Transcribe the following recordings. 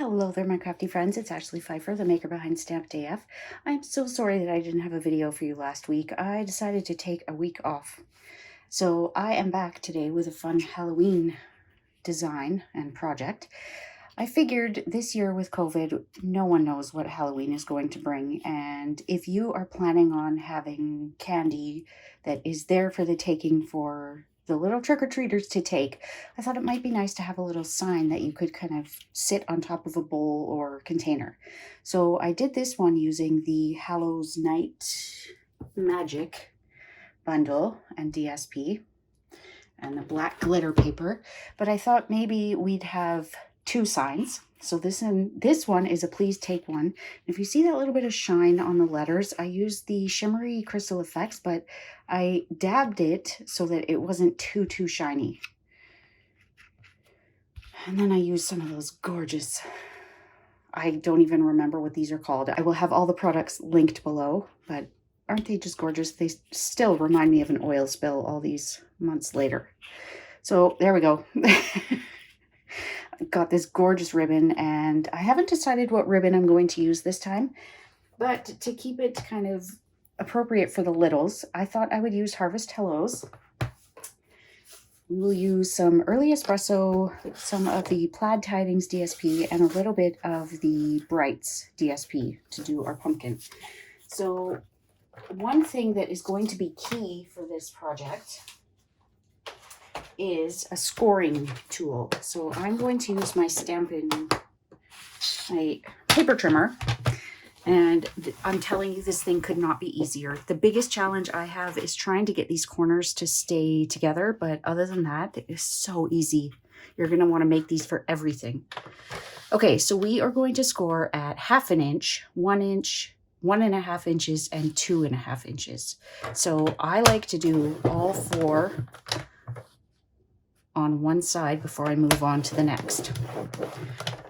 Hello there, my crafty friends. It's Ashley Pfeiffer, the maker behind Stamped AF. I'm so sorry that I didn't have a video for you last week. I decided to take a week off. So I am back today with a fun Halloween design and project. I figured this year with COVID, no one knows what Halloween is going to bring. And if you are planning on having candy that is there for the taking for the little trick-or-treaters to take, I thought it might be nice to have a little sign that you could kind of sit on top of a bowl or container. So I did this one using the Hallows Night Magic bundle and DSP and the black glitter paper, but I thought maybe we'd have two signs. So this one is a please take one. And if you see that little bit of shine on the letters, I used the shimmery crystal effects, but I dabbed it so that it wasn't too shiny. And then I used some of those gorgeous, I don't even remember what these are called. I will have all the products linked below, but aren't they just gorgeous? They still remind me of an oil spill all these months later. So there we go. Got this gorgeous ribbon, and I haven't decided what ribbon I'm going to use this time, but to keep it kind of appropriate for the littles, I thought I would use Harvest Hellos. We will use some Early Espresso, some of the Plaid Tidings DSP, and a little bit of the Brights DSP to do our pumpkin. So one thing that is going to be key for this project is a scoring tool. So I'm going to use my my paper trimmer, and I'm telling you, this thing could not be easier. The biggest challenge I have is trying to get these corners to stay together, but other than that, it is so easy. You're going to want to make these for everything. Okay, so we are going to score at 1/2 inch, 1 inch, 1.5 inches, and 2.5 inches. So I like to do all four on one side before I move on to the next.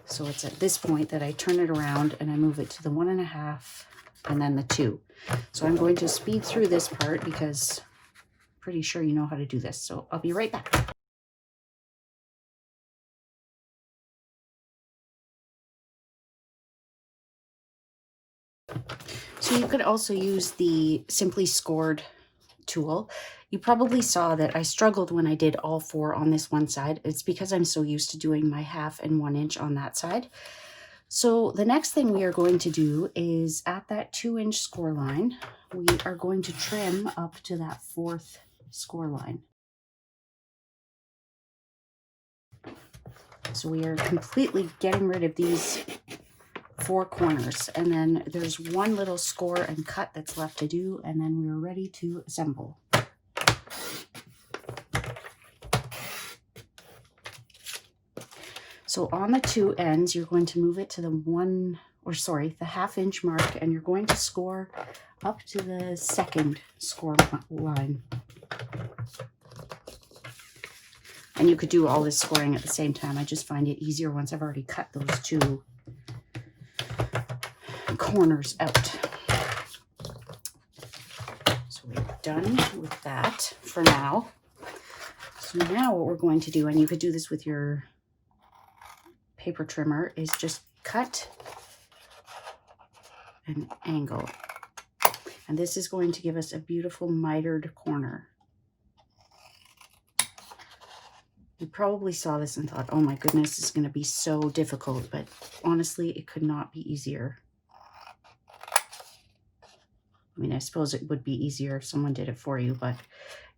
So it's at this point that I turn it around and I move it to the 1.5 and then the 2. So I'm going to speed through this part because I'm pretty sure you know how to do this. So I'll be right back. So you could also use the Simply Scored tool. You probably saw that I struggled when I did all four on this one side. It's because I'm so used to doing my 1/2 and 1 inch on that side. So the next thing we are going to do is at that 2-inch score line, we are going to trim up to that 4th score line. So we are completely getting rid of these 4 corners, and then there's one little score and cut that's left to do, and then we're ready to assemble. So on the 2 ends, you're going to move it to the 1/2 inch mark, and you're going to score up to the 2nd score line. And you could do all this scoring at the same time. I just find it easier once I've already cut those 2 corners out. So we're done with that for now. So now what we're going to do, and you could do this with your paper trimmer, is just cut an angle. And this is going to give us a beautiful mitered corner. You probably saw this and thought, oh my goodness, this is going to be so difficult, but honestly, it could not be easier. I mean, I suppose it would be easier if someone did it for you, but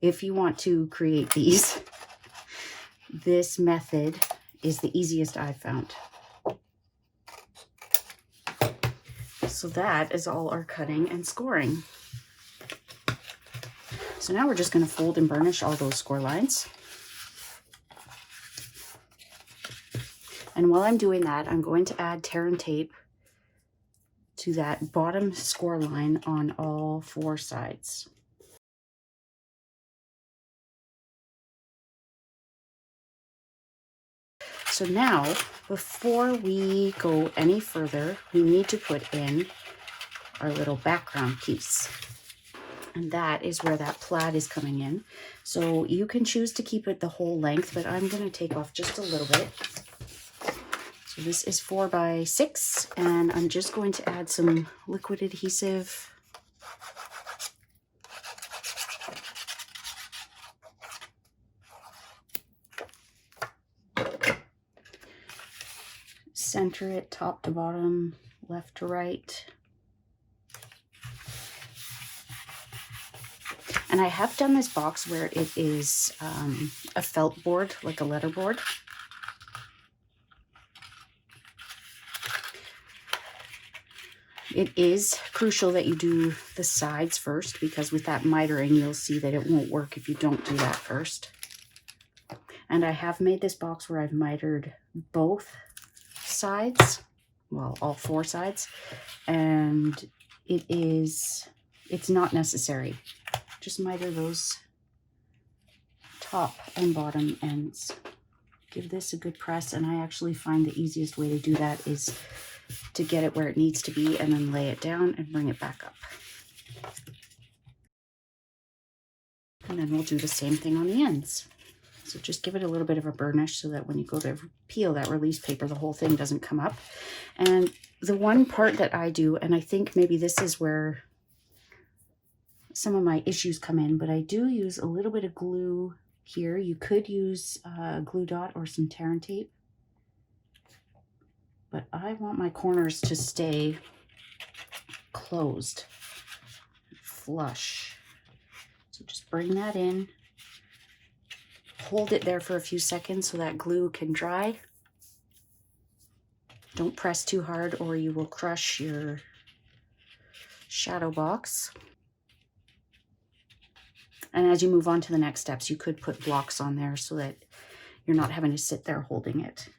if you want to create these, this method is the easiest I've found. So that is all our cutting and scoring. So now we're just going to fold and burnish all those score lines. And while I'm doing that, I'm going to add tear and tape to that bottom score line on all 4 sides. So now, before we go any further, we need to put in our little background piece. And that is where that plaid is coming in. So you can choose to keep it the whole length, but I'm going to take off just a little bit. So this is 4 by 6, and I'm just going to add some liquid adhesive. Center it top to bottom, left to right. And I have done this box where it is a felt board, like a letter board. It is crucial that you do the sides first, because with that mitering, you'll see that it won't work if you don't do that first. And I have made this box where I've mitered both sides, well, all 4 sides, and it's not necessary. Just miter those top and bottom ends. Give this a good press, and I actually find the easiest way to do that is to get it where it needs to be and then lay it down and bring it back up. And then we'll do the same thing on the ends. So just give it a little bit of a burnish so that when you go to peel that release paper, the whole thing doesn't come up. And the one part that I do, and I think maybe this is where some of my issues come in, but I do use a little bit of glue here. You could use a glue dot or some tear and tape, but I want my corners to stay closed, flush. So just bring that in, hold it there for a few seconds so that glue can dry. Don't press too hard or you will crush your shadow box. And as you move on to the next steps, you could put blocks on there so that you're not having to sit there holding it.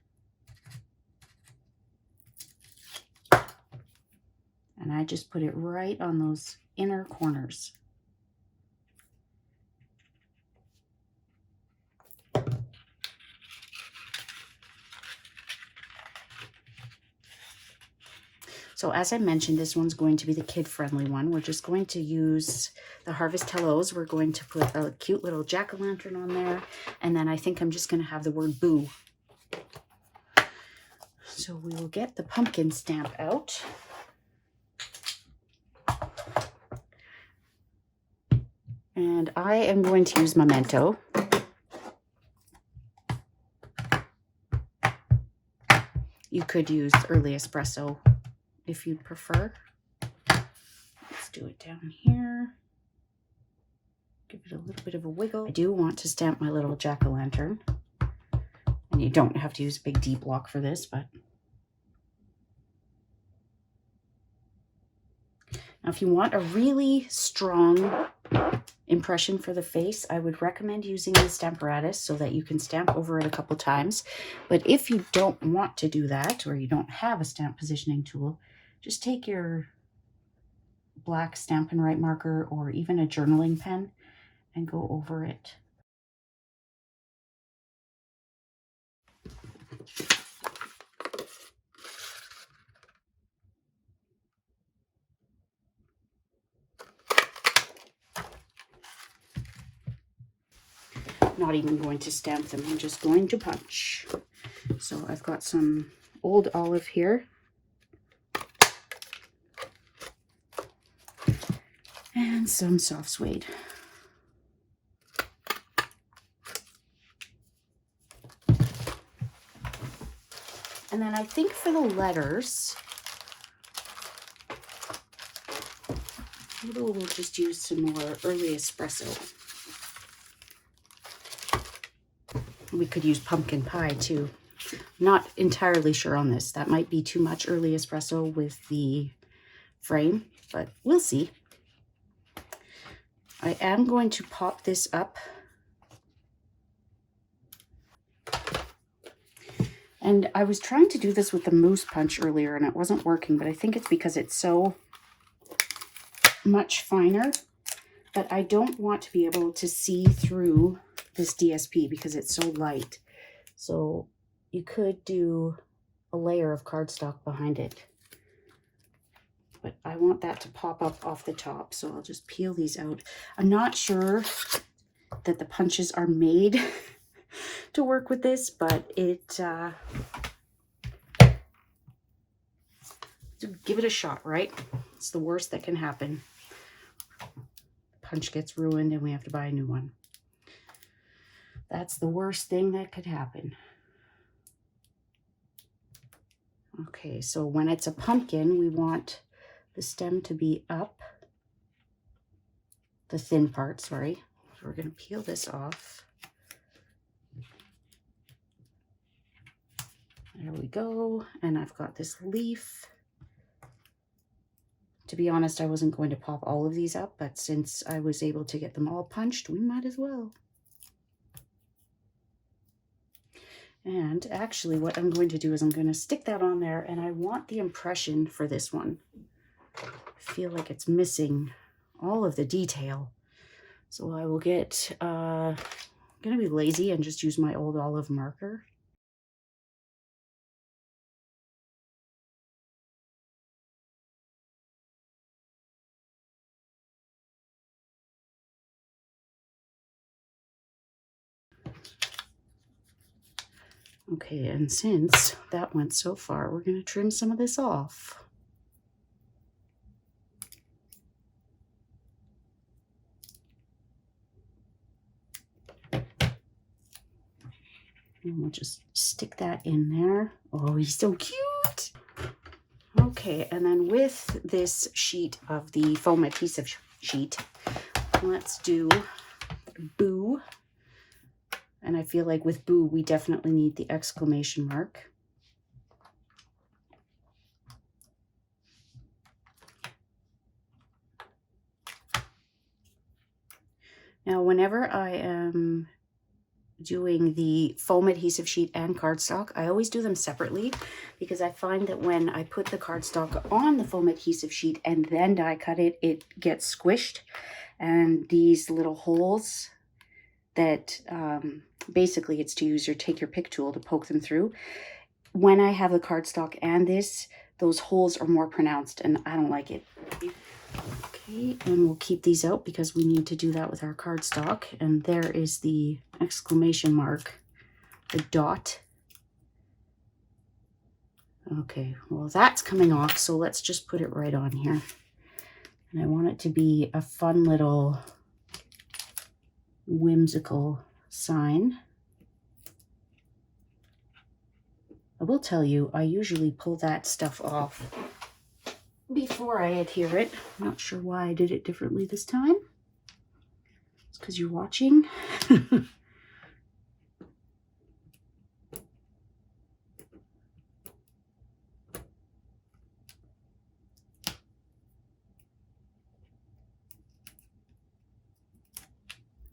And I just put it right on those inner corners. So as I mentioned, this one's going to be the kid-friendly one. We're just going to use the Harvest Hellos. We're going to put a cute little jack-o'-lantern on there. And then I think I'm just going to have the word boo. So we will get the pumpkin stamp out. And I am going to use Memento. You could use Early Espresso if you'd prefer. Let's do it down here. Give it a little bit of a wiggle. I do want to stamp my little jack-o'-lantern. And you don't have to use a big D block for this, but now if you want a really strong impression for the face, I would recommend using the Stamparatus so that you can stamp over it a couple times. But if you don't want to do that, or you don't have a stamp positioning tool, just take your black Stampin' Write marker or even a journaling pen and go over it. Not even going to stamp them, I'm just going to punch. So I've got some old olive here. And some soft suede. And then I think for the letters, maybe we'll just use some more Early Espresso. We could use pumpkin pie too. Not entirely sure on this. That might be too much Early Espresso with the frame, but we'll see. I am going to pop this up. And I was trying to do this with the mousse punch earlier and it wasn't working, but I think it's because it's so much finer that I don't want to be able to see through this DSP because it's so light. So you could do a layer of cardstock behind it. But I want that to pop up off the top, so I'll just peel these out. I'm not sure that the punches are made to work with this, but it give it a shot, right? It's the worst that can happen. Punch gets ruined and we have to buy a new one. That's the worst thing that could happen. Okay, so when it's a pumpkin, we want the stem to be up. The thin part, sorry. So we're going to peel this off. There we go. And I've got this leaf. To be honest, I wasn't going to pop all of these up, but since I was able to get them all punched, we might as well. And actually what I'm going to do is I'm going to stick that on there, and I want the impression for this one. I feel like it's missing all of the detail. So I will get, I'm going to be lazy and just use my old olive marker. Okay, and since that went so far, we're going to trim some of this off. And we'll just stick that in there. Oh, he's so cute. Okay, and then with this sheet of the foam adhesive sheet, let's do Boo. And I feel like with Boo, we definitely need the exclamation mark. Now, whenever I am doing the foam adhesive sheet and cardstock, I always do them separately, because I find that when I put the cardstock on the foam adhesive sheet and then die cut it, it gets squished, and these little holes that basically it's to use your take your pick tool to poke them through. When I have the cardstock and this, those holes are more pronounced and I don't like it. Okay, and we'll keep these out because we need to do that with our cardstock. And there is the exclamation mark, the dot. Okay, well that's coming off, so let's just put it right on here. And I want it to be a fun little whimsical sign. I will tell you, I usually pull that stuff off before I adhere it. I'm not sure why I did it differently this time. It's because you're watching.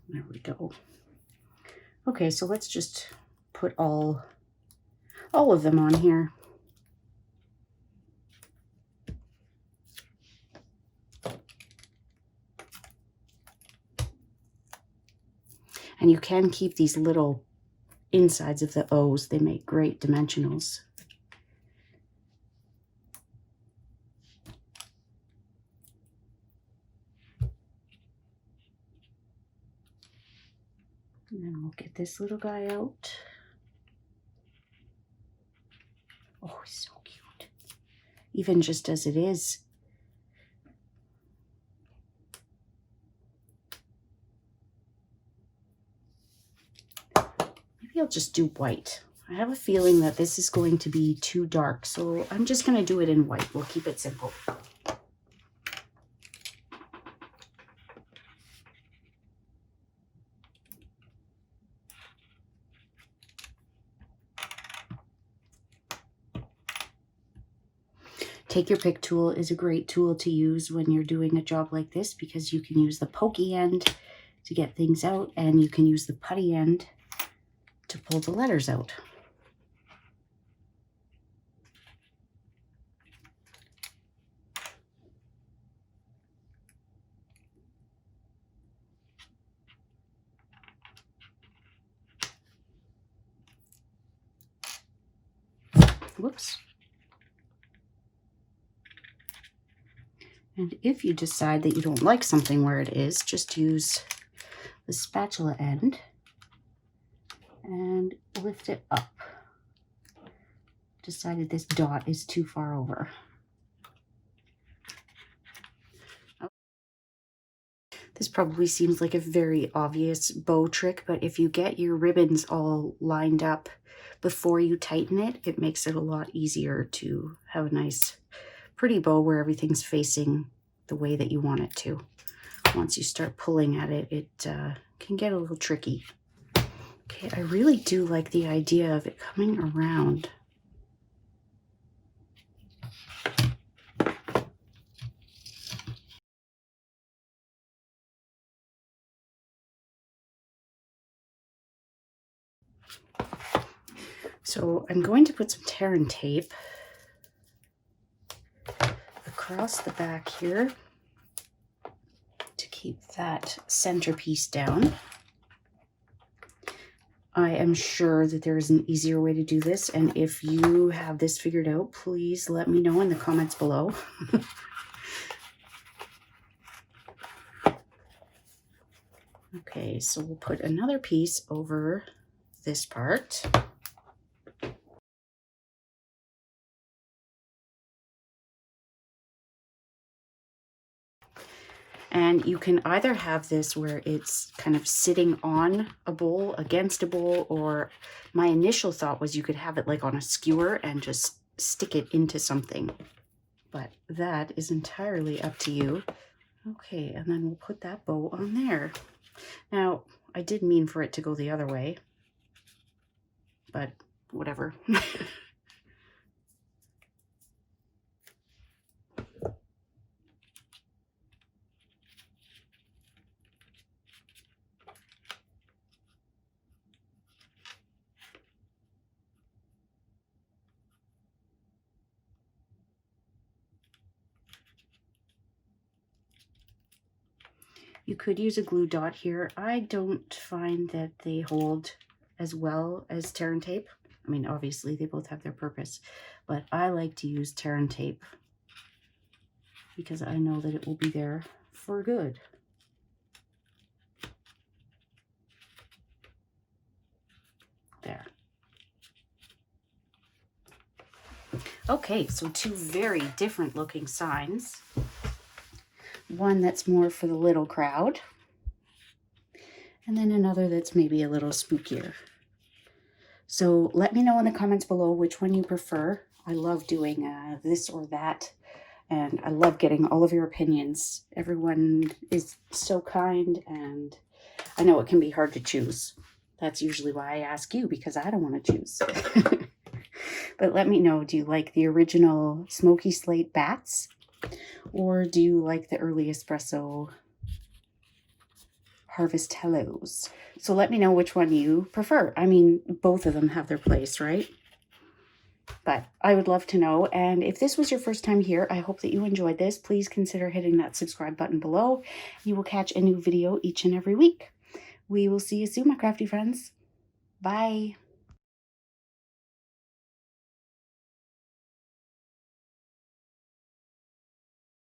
There we go. Okay, so let's just put all of them on here. And you can keep these little insides of the O's. They make great dimensionals. And then we'll get this little guy out. Oh, he's so cute. Even just as it is. Maybe I'll just do white. I have a feeling that this is going to be too dark, so I'm just going to do it in white. We'll keep it simple. Take your pick tool is a great tool to use when you're doing a job like this, because you can use the pokey end to get things out, and you can use the putty end to pull the letters out. Whoops. And if you decide that you don't like something where it is, just use the spatula end and lift it up. Decided this dot is too far over. This probably seems like a very obvious bow trick, but if you get your ribbons all lined up before you tighten it, it makes it a lot easier to have a nice, pretty bow where everything's facing the way that you want it to. Once you start pulling at it, it can get a little tricky. Okay, I really do like the idea of it coming around. So I'm going to put some tear and tape across the back here to keep that centerpiece down. I am sure that there is an easier way to do this, and if you have this figured out, please let me know in the comments below. Okay, so we'll put another piece over this part. And you can either have this where it's kind of sitting on a bowl, against a bowl, or my initial thought was you could have it like on a skewer and just stick it into something. But that is entirely up to you. Okay, and then we'll put that bow on there. Now, I did mean for it to go the other way, but whatever. You could use a glue dot here. I don't find that they hold as well as tear and tape. I mean, obviously they both have their purpose, but I like to use tear and tape because I know that it will be there for good. There. Okay, so two very different looking signs. One that's more for the little crowd, and then another that's maybe a little spookier. So let me know in the comments below which one you prefer. I love doing this or that, and I love getting all of your opinions. Everyone is so kind, and I know it can be hard to choose. That's usually why I ask you, because I don't want to choose. But let me know, do you like the original Smoky Slate bats? Or do you like the early espresso Harvest Hellos? So let me know which one you prefer. I mean, both of them have their place, right? But I would love to know. And if this was your first time here, I hope that you enjoyed this. Please consider hitting that subscribe button below. You will catch a new video each and every week. We will see you soon, my crafty friends. Bye.